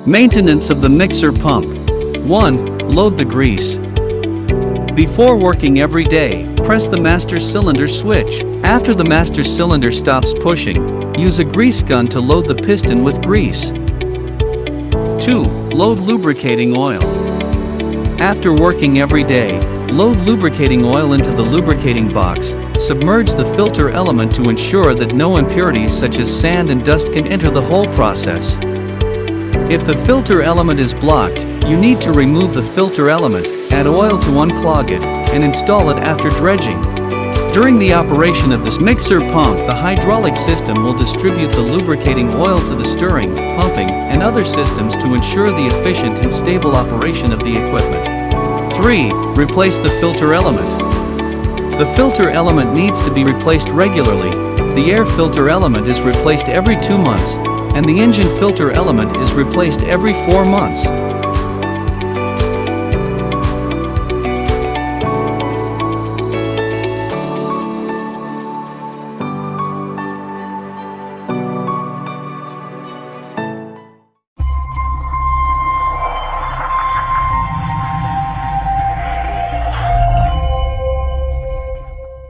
Maintenance of the mixer pump. 1. Load the grease. Before working every day, press the master cylinder switch. After the master cylinder stops pushing, use a grease gun to load the piston with grease. 2. Load lubricating oil. After working every day, load lubricating oil into the lubricating box. Submerge the filter element to ensure that no impurities such as sand and dust can enter the whole process. If the filter element is blocked, you need to remove the filter element, add oil to unclog it, and install it after dredging. During the operation of this mixer pump, the hydraulic system will distribute the lubricating oil to the stirring, pumping, and other systems to ensure the efficient and stable operation of the equipment. 3. Replace the filter element. The filter element needs to be replaced regularly. The air filter element is replaced every 2 months, and the engine filter element is replaced every 4 months.